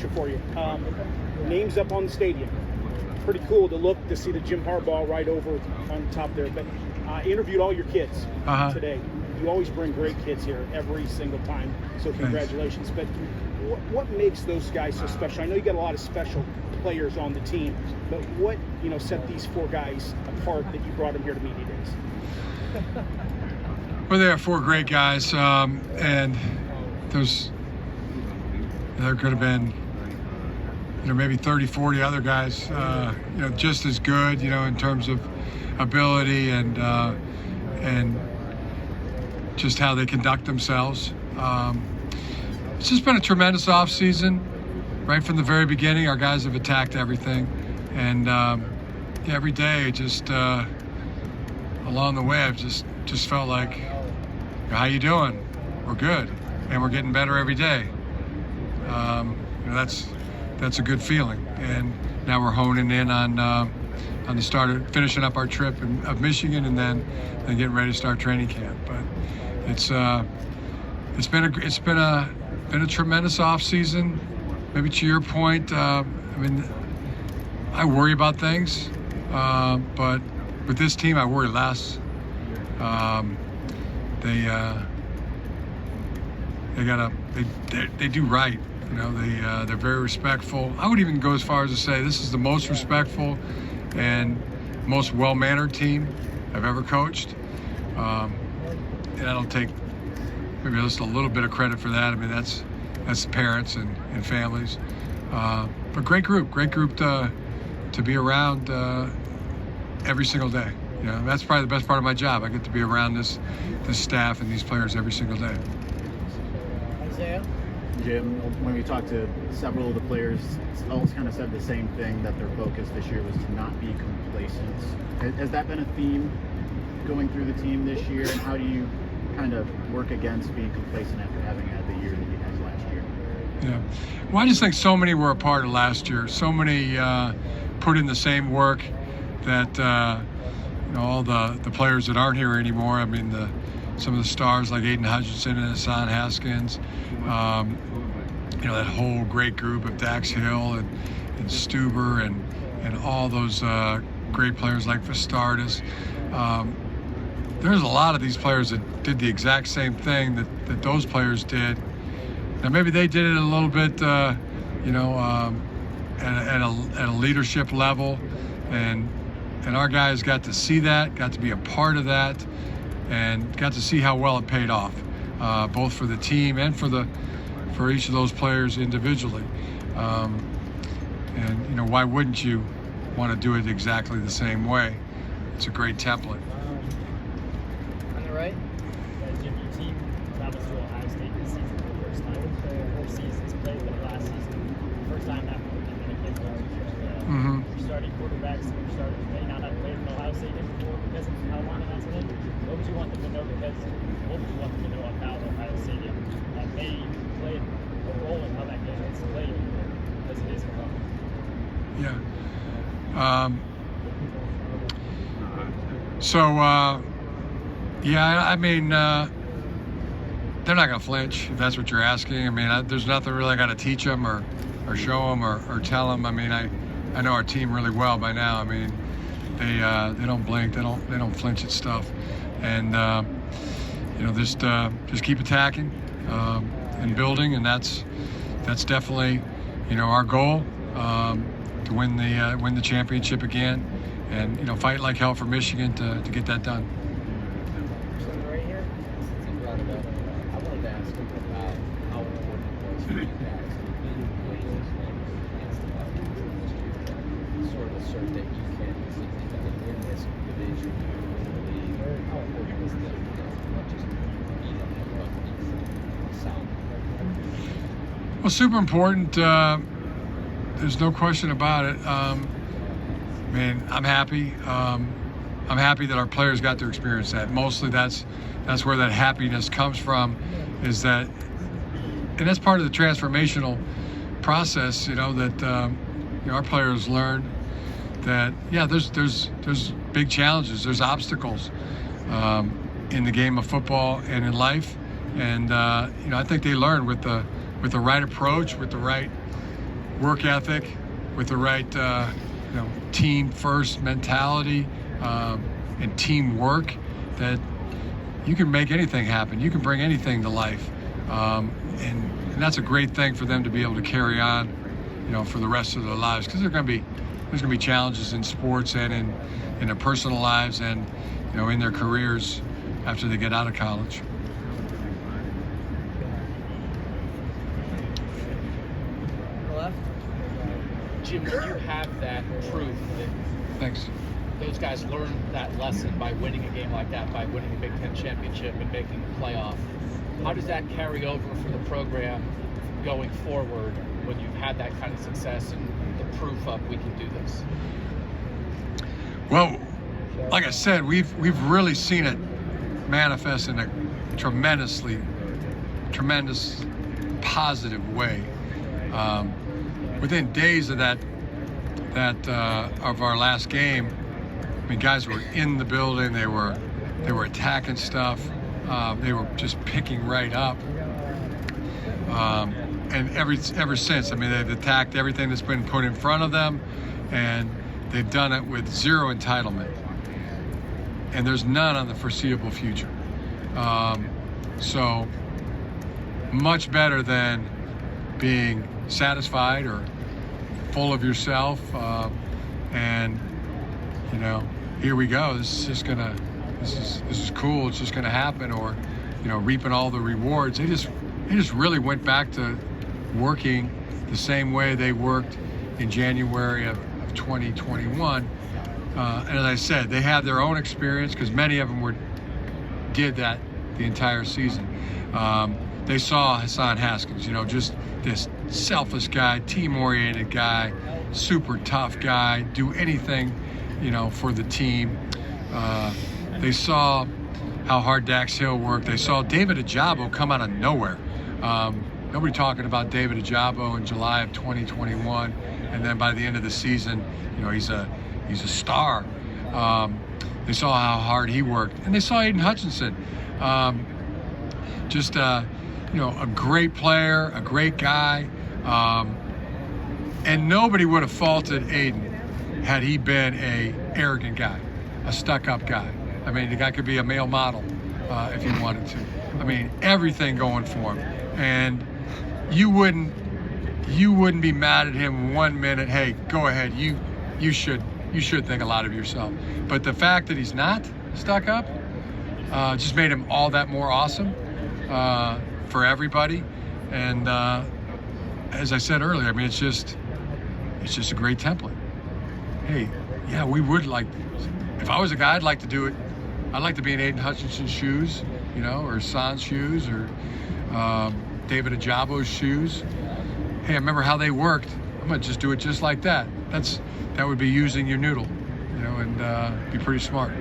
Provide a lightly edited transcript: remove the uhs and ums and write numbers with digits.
for you. Names up on the stadium. Pretty cool to look to see the Jim Harbaugh right over on top there. But I interviewed all your kids today. You always bring great kids here every single time. So congratulations. But what makes those guys so special? I know you got a lot of special players on the team, but what set these 4 guys apart that you brought them here to media days? Well, they are 4 great guys, and there could have been maybe 30, 40 other guys just as good in terms of ability and just how they conduct themselves. It's just been a tremendous off season. Right from the very beginning, our guys have attacked everything, and every day, just along the way, I've just felt like, how you doing? We're good, and we're getting better every day. That's a good feeling, and now we're honing in on the start of finishing up our trip of Michigan, and then getting ready to start training camp. But it's been a tremendous off season. Maybe to your point, I worry about things, but with this team, I worry less. They do right. They're very respectful. I would even go as far as to say this is the most respectful and most well-mannered team I've ever coached. And I don't take maybe just a little bit of credit for that. That's the parents and families. But great group to be around every single day. That's probably the best part of my job. I get to be around this staff and these players every single day. Isaiah? Jim, when we talked to several of the players, all kind of said the same thing, that their focus this year was to not be complacent. Has that been a theme going through the team this year, and how do you kind of work against being complacent after having had the year that you had last year? Yeah, well, I just think so many were a part of last year. So many put in the same work that all the players that aren't here anymore. Some of the stars like Aiden Hutchinson and Hassan Haskins, that whole great group of Dax Hill and Stuber and all those great players like Vastardis. There's a lot of these players that did the exact same thing that those players did. Now maybe they did it a little bit, at a leadership level, and our guys got to see that, got to be a part of that, and got to see how well it paid off, both for the team and for each of those players individually. And why wouldn't you want to do it exactly the same way? It's a great template. On the right? Jim, your team travels to Ohio State this season for the first time. 4 seasons played, but last season, first time after the Dominican. Your starting quarterbacks may not have played in Ohio State before because of how long that's been. What would you want them to know what would you want them to know about Ohio Stadium that may play a role in how that game is played as it is for them? Yeah. They're not going to flinch, if that's what you're asking. There's nothing really I got to teach them or show them or tell them. I know our team really well by now. They don't blink, they don't flinch at stuff, and just keep attacking and building, and that's definitely our goal, to win the championship again, and fight like hell for Michigan to get that done. Right here? I wanted to ask him about how important it was for you guys to sort of assert that you can in this division. How important was that? Not just beat them, but South. Well, super important. There's no question about it. I'm happy. I'm happy that our players got to experience that. Mostly that's where that happiness comes from, is that, and that's part of the transformational process, that our players learned that, there's big challenges, there's obstacles in the game of football and in life. And I think they learned with the right approach, with the right work ethic, with the right team first mentality and teamwork, that you can make anything happen. You can bring anything to life, and that's a great thing for them to be able to carry on, for the rest of their lives, because there's going to be challenges in sports and in their personal lives and in their careers after they get out of college. Left. Jim, do you have that proof that Thanks. those guys learned that lesson by winning a game like that, by winning a Big Ten championship and making the playoff? How does that carry over for the program going forward when you've had that kind of success and the proof of we can do this? Well, like I said, we've really seen it manifest in a tremendous positive way. Within days of that of our last game, I mean, guys were in the building. They were attacking stuff. They were just picking right up. And ever since, I mean, they've attacked everything that's been put in front of them, and they've done it with zero entitlement. And there's none on the foreseeable future. So much better than being satisfied or full of yourself, and here we go. This is cool. It's just gonna happen, or reaping all the rewards. They just really went back to working the same way they worked in January of 2021. And as I said, they had their own experience, because many of them did that the entire season. They saw Hassan Haskins, just this selfless guy, team-oriented guy, super tough guy, do anything, for the team. They saw how hard Dax Hill worked. They saw David Ajabo come out of nowhere. Nobody talking about David Ajabo in July of 2021, and then by the end of the season, he's a star. They saw how hard he worked, and they saw Aiden Hutchinson, just a great player, a great guy, and nobody would have faulted Aiden had he been a arrogant guy, a stuck-up guy. I mean, the guy could be a male model if he wanted to. I mean, everything going for him, and you wouldn't be mad at him 1 minute. Hey, go ahead, you should think a lot of yourself. But the fact that he's not stuck up just made him all that more awesome for everybody. And as I said earlier, I mean, it's just a great template. Hey, yeah, we would like. If I was a guy, I'd like to do it. I'd like to be in Aiden Hutchinson's shoes, or Hassan's shoes, or David Ajabo's shoes. Hey, I remember how they worked. I'm gonna just do it just like that. That would be using your noodle, and be pretty smart.